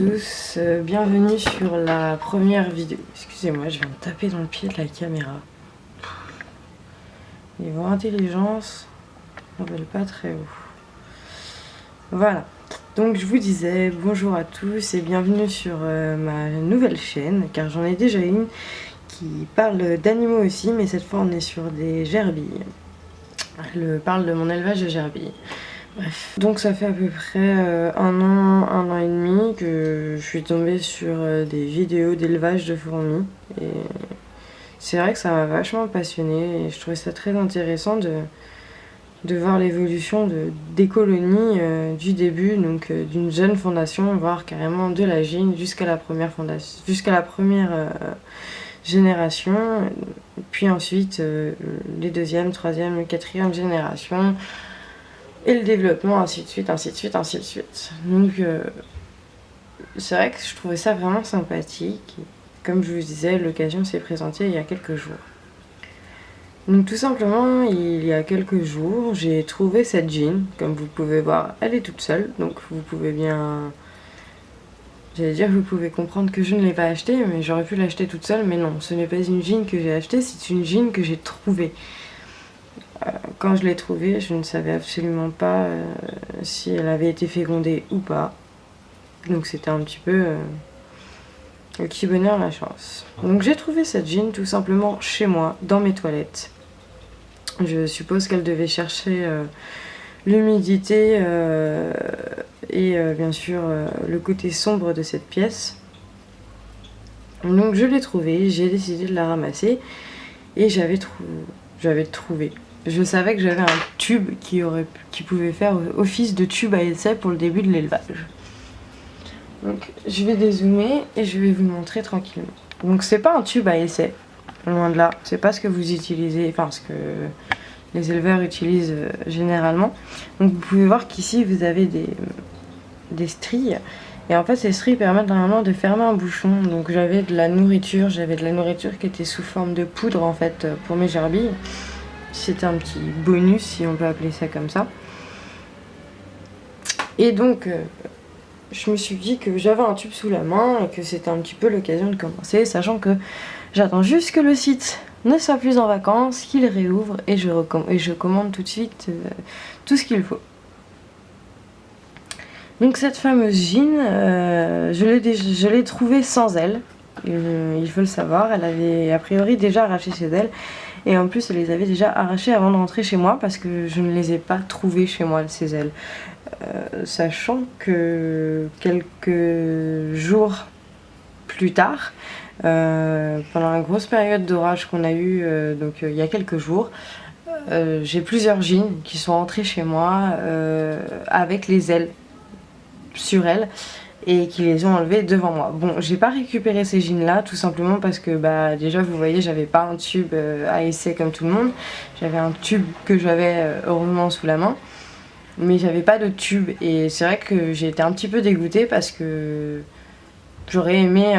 tous, bienvenue sur la première vidéo. Excusez-moi, je vais me taper dans le pied de la caméra. Niveau intelligence, on ne vole pas très haut. Voilà, donc je vous disais bonjour à tous et bienvenue sur ma nouvelle chaîne, car j'en ai déjà une qui parle d'animaux aussi, mais cette fois on est sur des gerbilles. Je parle de mon élevage de gerbilles. Bref, donc ça fait à peu près un an et demi que je suis tombée sur des vidéos d'élevage de fourmis. Et c'est vrai que ça m'a vachement passionnée et je trouvais ça très intéressant de voir l'évolution des colonies du début, donc d'une jeune fondation, voire carrément de la gine jusqu'à la première fondation, jusqu'à la première génération, puis ensuite les deuxième, troisième, quatrième générations. Et le développement, ainsi de suite, ainsi de suite, ainsi de suite. Donc, c'est vrai que je trouvais ça vraiment sympathique. Et comme je vous disais, l'occasion s'est présentée il y a quelques jours. Donc, tout simplement, il y a quelques jours, j'ai trouvé cette jean. Comme vous pouvez voir, elle est toute seule. Donc, vous pouvez bien... J'allais dire que vous pouvez comprendre que je ne l'ai pas achetée, mais j'aurais pu l'acheter toute seule. Mais non, ce n'est pas une jean que j'ai achetée, c'est une jean que j'ai trouvée. Quand je l'ai trouvée, je ne savais absolument pas si elle avait été fécondée ou pas. Donc c'était un petit peu le petit bonheur, la chance. Donc j'ai trouvé cette jean tout simplement chez moi, dans mes toilettes. Je suppose qu'elle devait chercher l'humidité et bien sûr le côté sombre de cette pièce. Donc je l'ai trouvée, j'ai décidé de la ramasser et j'avais trouvé. Je savais que j'avais un tube qui pouvait faire office de tube à essai pour le début de l'élevage. Donc je vais dézoomer et je vais vous montrer tranquillement. Donc c'est pas un tube à essai, loin de là. C'est pas ce que vous utilisez, enfin ce que les éleveurs utilisent généralement. Donc vous pouvez voir qu'ici vous avez des stries. Et en fait ces stries permettent normalement de fermer un bouchon. Donc j'avais de la nourriture qui était sous forme de poudre en fait pour mes gerbilles. C'était un petit bonus, si on peut appeler ça comme ça. Et donc, je me suis dit que j'avais un tube sous la main et que c'était un petit peu l'occasion de commencer, sachant que j'attends juste que le site ne soit plus en vacances, qu'il réouvre et je commande tout de suite tout ce qu'il faut. Donc cette fameuse jean, je l'ai trouvée sans elle, il faut le savoir. Elle avait a priori déjà arraché ses ailes. Et en plus, elle les avait déjà arrachées avant de rentrer chez moi parce que je ne les ai pas trouvées chez moi, ces ailes. Sachant que quelques jours plus tard, pendant la grosse période d'orage qu'on a eue, donc il y a quelques jours, j'ai plusieurs jeans qui sont rentrés chez moi avec les ailes sur elles et qui les ont enlevés devant moi. Bon, j'ai pas récupéré ces jeans là tout simplement parce que bah déjà vous voyez j'avais pas un tube à essai comme tout le monde. J'avais un tube que j'avais heureusement sous la main, mais j'avais pas de tube et c'est vrai que j'ai été un petit peu dégoûtée parce que j'aurais aimé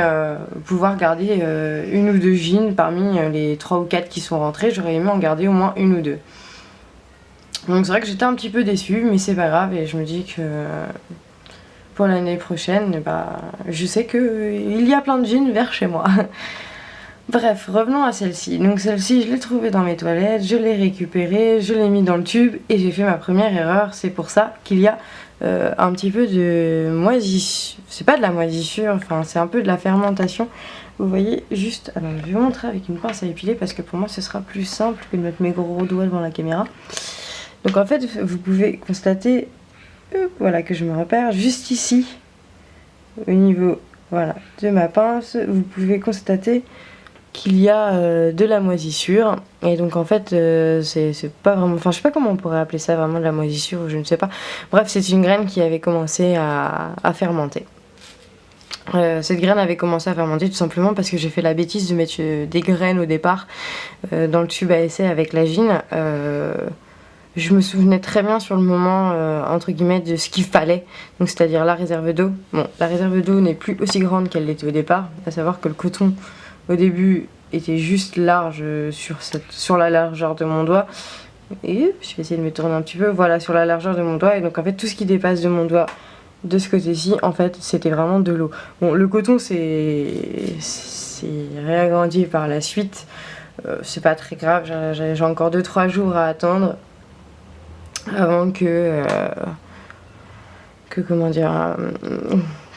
pouvoir garder une ou deux jeans parmi les 3 ou 4 qui sont rentrés. J'aurais aimé en garder au moins une ou deux. Donc c'est vrai que j'étais un petit peu déçue, mais c'est pas grave et je me dis que pour l'année prochaine, bah, je sais qu'il y a plein de jeans verts chez moi. Bref, revenons à celle-ci. Donc celle-ci, je l'ai trouvée dans mes toilettes, je l'ai récupérée, je l'ai mis dans le tube et j'ai fait ma première erreur. C'est pour ça qu'il y a un petit peu de moisissure. C'est pas de la moisissure, enfin c'est un peu de la fermentation. Vous voyez juste... Alors je vais vous montrer avec une pince à épiler parce que pour moi ce sera plus simple que de mettre mes gros doigts devant la caméra. Donc en fait, vous pouvez constater... Voilà que je me repère juste ici au niveau voilà, de ma pince. Vous pouvez constater qu'il y a de la moisissure et donc en fait c'est pas vraiment, enfin je sais pas comment on pourrait appeler ça vraiment de la moisissure ou je ne sais pas. Bref, c'est une graine qui avait commencé à fermenter. Cette graine avait commencé à fermenter tout simplement parce que j'ai fait la bêtise de mettre des graines au départ dans le tube à essai avec la gine. Je me souvenais très bien sur le moment, entre guillemets, de ce qu'il fallait, donc c'est-à-dire la réserve d'eau. Bon, la réserve d'eau n'est plus aussi grande qu'elle l'était au départ, à savoir que le coton, au début, était juste large sur la largeur de mon doigt. Et je vais essayer de me tourner un petit peu, voilà, sur la largeur de mon doigt. Et donc en fait, tout ce qui dépasse de mon doigt de ce côté-ci, en fait, c'était vraiment de l'eau. Bon, le coton, c'est réagrandi par la suite. C'est pas très grave, j'ai encore 2-3 jours à attendre avant comment dire,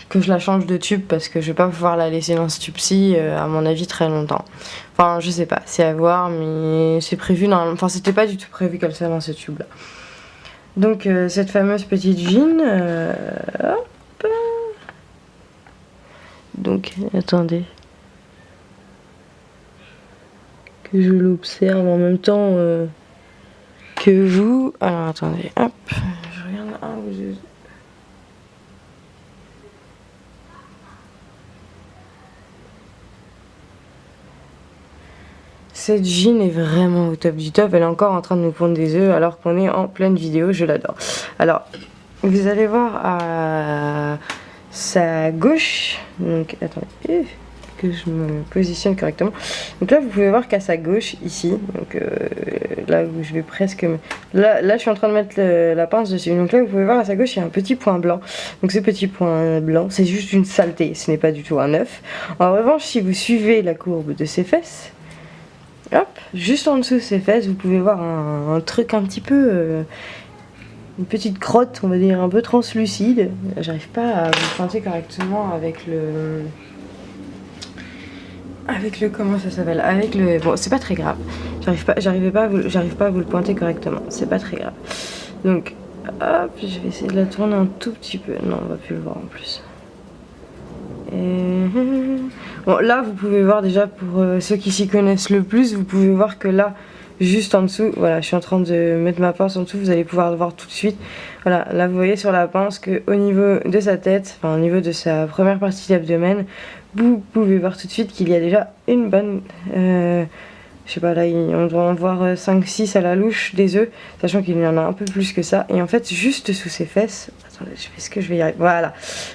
que je la change de tube, parce que je vais pas pouvoir la laisser dans ce tube-ci, à mon avis, très longtemps. Enfin, je sais pas, c'est à voir, mais c'est prévu normalement. Enfin, c'était pas du tout prévu qu'elle soit dans ce tube-là. Donc, cette fameuse petite jean, hop. Donc, attendez. Que je l'observe en même temps que vous. Alors, attendez, hop. Je regarde un ou deux. Cette jean est vraiment au top du top. Elle est encore en train de nous pondre des œufs alors qu'on est en pleine vidéo. Je l'adore. Alors, vous allez voir à sa gauche. Donc, attendez que je me positionne correctement. Donc là, vous pouvez voir qu'à sa gauche, ici, donc là où je vais presque... Là, je suis en train de mettre la pince dessus. Donc là, vous pouvez voir à sa gauche, il y a un petit point blanc. Donc ce petit point blanc, c'est juste une saleté. Ce n'est pas du tout un œuf. En revanche, si vous suivez la courbe de ses fesses, hop, juste en dessous de ses fesses, vous pouvez voir un truc un petit peu... une petite crotte, on va dire, un peu translucide. J'arrive pas à vous pointer correctement avec le comment ça s'appelle, avec le... Bon, c'est pas très grave. J'arrive pas à vous le pointer correctement. C'est pas très grave. Donc, hop, je vais essayer de la tourner un tout petit peu. Non, on va plus le voir en plus. Et... Bon, là, vous pouvez voir déjà, pour ceux qui s'y connaissent le plus, vous pouvez voir que là, juste en dessous, voilà, je suis en train de mettre ma pince en dessous, vous allez pouvoir le voir tout de suite. Voilà, là, vous voyez sur la pince qu'au niveau de sa tête, enfin, au niveau de sa première partie d'abdomen, vous pouvez voir tout de suite qu'il y a déjà une bonne... je sais pas, là, on doit en voir 5-6 à la louche des œufs, sachant qu'il y en a un peu plus que ça. Et en fait, juste sous ses fesses... Attendez, est-ce que je vais y arriver? Voilà.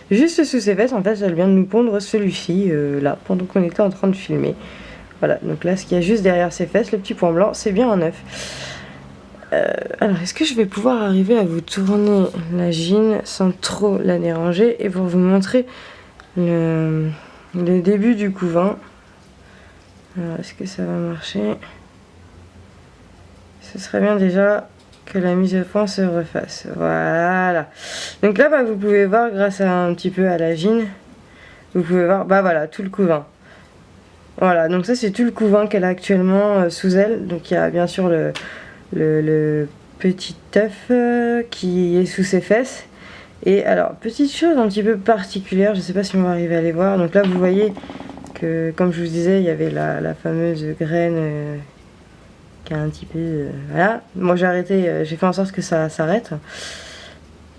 Juste sous ses fesses, en fait, elle vient de nous pondre celui-ci, là, pendant qu'on était en train de filmer. Voilà, donc là, ce qu'il y a juste derrière ses fesses, le petit point blanc, c'est bien un œuf. Alors, est-ce que je vais pouvoir arriver à vous tourner la jean sans trop la déranger et pour vous montrer le début du couvain? Alors, est-ce que ça va marcher? Ce serait bien déjà que la mise au point se refasse. Voilà. Donc là, bah, vous pouvez voir, grâce à un petit peu à la jean, vous pouvez voir, bah voilà, tout le couvain. Voilà, donc ça c'est tout le couvain qu'elle a actuellement sous elle. Donc il y a bien sûr le petit œuf qui est sous ses fesses. Et alors, petite chose un petit peu particulière, je ne sais pas si on va arriver à les voir. Donc là vous voyez que, comme je vous disais, il y avait la fameuse graine qui a un petit peu... voilà, moi j'ai arrêté, j'ai fait en sorte que ça s'arrête.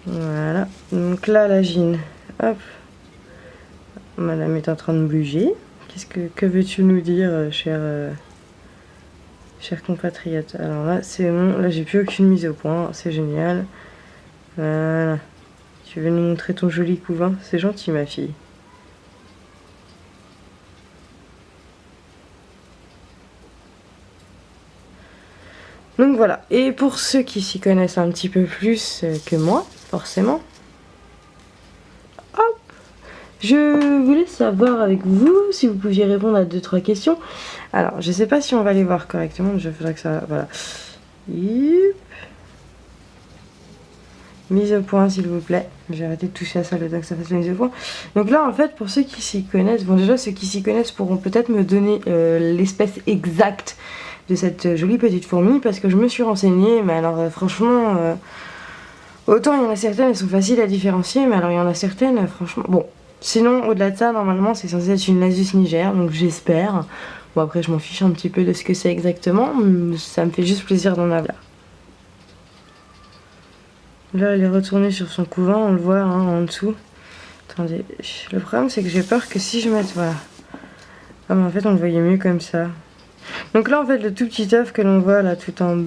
Voilà, donc là la jean, hop, madame est en train de bouger. Que veux-tu nous dire, cher compatriote? Alors là, c'est bon. Là, j'ai plus aucune mise au point. C'est génial. Voilà. Tu veux nous montrer ton joli couvain? C'est gentil, ma fille. Donc voilà. Et pour ceux qui s'y connaissent un petit peu plus que moi, forcément, hop, je voulais savoir avec vous si vous pouviez répondre à 2-3 questions. Alors, je sais pas si on va les voir correctement, mais je faudrait que ça... Voilà. Yip. Mise au point, s'il vous plaît. J'ai arrêté de toucher à ça le temps que ça fasse la mise au point. Donc là, en fait, pour ceux qui s'y connaissent... Bon, déjà, ceux qui s'y connaissent pourront peut-être me donner l'espèce exacte de cette jolie petite fourmi, parce que je me suis renseignée, mais alors, franchement... autant il y en a certaines, elles sont faciles à différencier, mais alors il y en a certaines, franchement... Bon, sinon, au-delà de ça, normalement, c'est censé être une Lasus niger, donc j'espère... Bon, après, je m'en fiche un petit peu de ce que c'est exactement. Ça me fait juste plaisir d'en avoir. Là, elle est retournée sur son couvain, on le voit hein, en dessous. Attendez, le problème, c'est que j'ai peur que si je mette... Voilà. Ah, mais en fait, on le voyait mieux comme ça. Donc là, en fait, le tout petit œuf que l'on voit là, tout en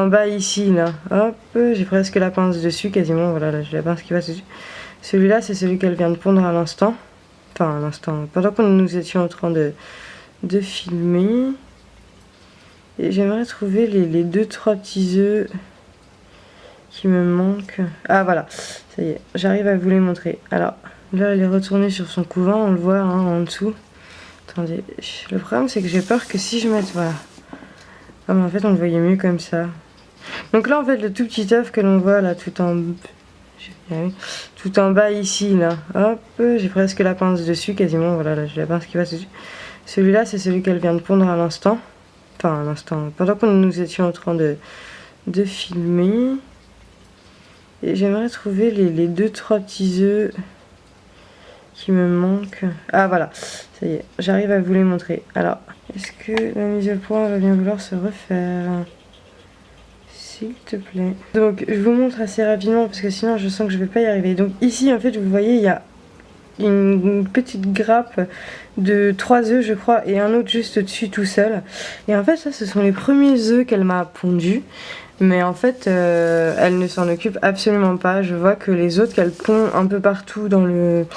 bas ici, là. Hop, j'ai presque la pince dessus, quasiment. Voilà, là, j'ai la pince qui va dessus. Celui-là, c'est celui qu'elle vient de pondre à l'instant. Enfin, à l'instant, pendant que nous étions en train de filmer. Et j'aimerais trouver les 2-3 petits œufs qui me manque. Ah voilà, ça y est, j'arrive à vous les montrer. Alors là elle est retournée sur son couvent, on le voit hein, en dessous. Attendez, le problème c'est que j'ai peur que si je mette, voilà. Ah mais en fait on le voyait mieux comme ça. Donc là en fait le tout petit œuf que l'on voit là tout en bas ici là, hop, j'ai presque la pince dessus quasiment, voilà là j'ai la pince qui passe dessus. Celui-là c'est celui qu'elle vient de pondre à l'instant. Enfin à l'instant, pendant que nous étions en train de filmer. Et j'aimerais trouver les 2-3 petits œufs qui me manquent. Ah voilà, ça y est, j'arrive à vous les montrer. Alors, est-ce que la mise au point va bien vouloir se refaire? S'il te plaît. Donc, je vous montre assez rapidement parce que sinon je sens que je vais pas y arriver. Donc ici, en fait, vous voyez, il y a une petite grappe de 3 œufs, je crois, et un autre juste au-dessus tout seul. Et en fait, ça, ce sont les premiers œufs qu'elle m'a pondus. Mais en fait, elle ne s'en occupe absolument pas. Je vois que les autres qu'elle pond un peu partout dans le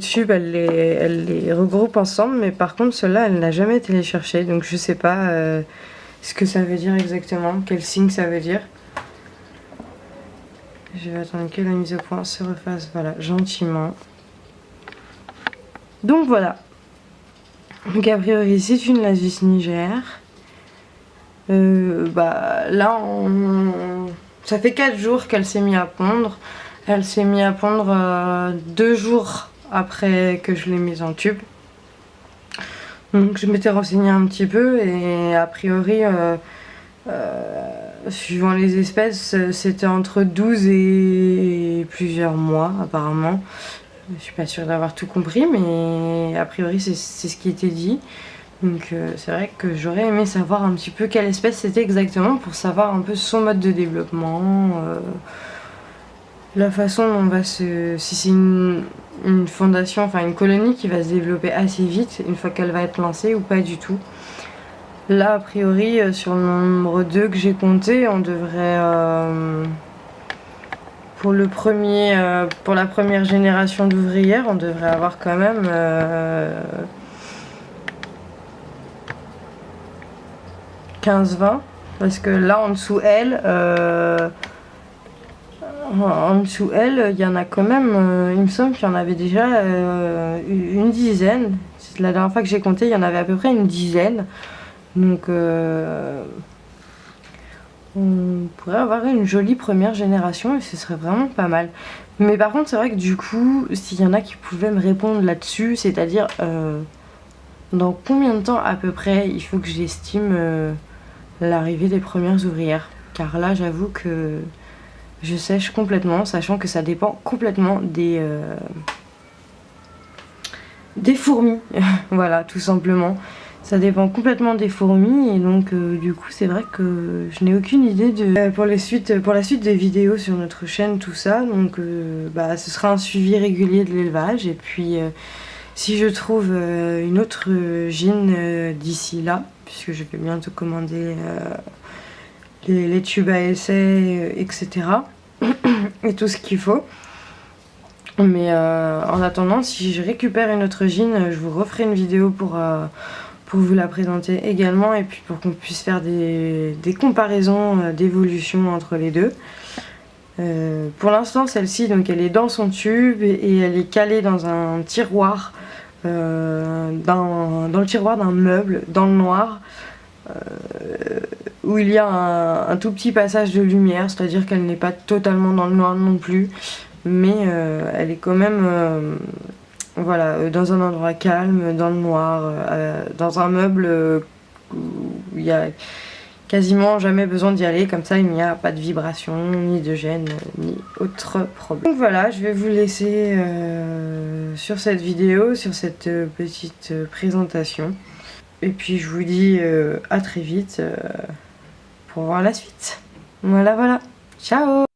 tube, elle les regroupe ensemble. Mais par contre, ceux-là, elle n'a jamais été les chercher. Donc je sais pas ce que ça veut dire exactement, quel signe ça veut dire. Je vais attendre que la mise au point se refasse, voilà, gentiment. Donc voilà. Donc a priori, c'est une Lasus niger. Là, ça fait 4 jours qu'elle s'est mise à pondre. Elle s'est mise à pondre 2 jours après que je l'ai mise en tube. Donc je m'étais renseignée un petit peu et a priori, suivant les espèces, c'était entre 12 et plusieurs mois apparemment. Je suis pas sûre d'avoir tout compris, mais a priori c'est ce qui était dit. Donc c'est vrai que j'aurais aimé savoir un petit peu quelle espèce c'était exactement pour savoir un peu son mode de développement, la façon dont on va si c'est une fondation, enfin une colonie qui va se développer assez vite une fois qu'elle va être lancée ou pas du tout. Là a priori sur le nombre 2 que j'ai compté, on devrait pour la première génération d'ouvrières, on devrait avoir quand même 15-20, parce que là en dessous elle, il y en a quand même, il me semble qu'il y en avait déjà une dizaine. La dernière fois que j'ai compté, il y en avait à peu près une dizaine. Donc on pourrait avoir une jolie première génération et ce serait vraiment pas mal. Mais par contre c'est vrai que du coup, s'il y en a qui pouvaient me répondre là-dessus, c'est-à-dire dans combien de temps à peu près il faut que j'estime l'arrivée des premières ouvrières. Car là j'avoue que je sèche complètement, sachant que ça dépend complètement des fourmis. Voilà, tout simplement. Ça dépend complètement des fourmis et donc du coup c'est vrai que je n'ai aucune idée de pour la suite des vidéos sur notre chaîne, tout ça. Donc ce sera un suivi régulier de l'élevage et puis si je trouve une autre gyne d'ici là, puisque je vais bientôt commander les tubes à essai, etc. et tout ce qu'il faut. Mais en attendant, si je récupère une autre gyne, je vous referai une vidéo pour vous la présenter également et puis pour qu'on puisse faire des comparaisons d'évolution entre les deux. Pour l'instant celle-ci, donc elle est dans son tube et elle est calée dans un tiroir, dans le tiroir d'un meuble, dans le noir, où il y a un tout petit passage de lumière, c'est-à-dire qu'elle n'est pas totalement dans le noir non plus, mais elle est quand même voilà, dans un endroit calme, dans le noir, dans un meuble où il y a quasiment jamais besoin d'y aller, comme ça il n'y a pas de vibration, ni de gêne, ni autre problème. Donc voilà, je vais vous laisser sur cette vidéo, sur cette petite présentation. Et puis je vous dis à très vite pour voir la suite. Voilà, ciao!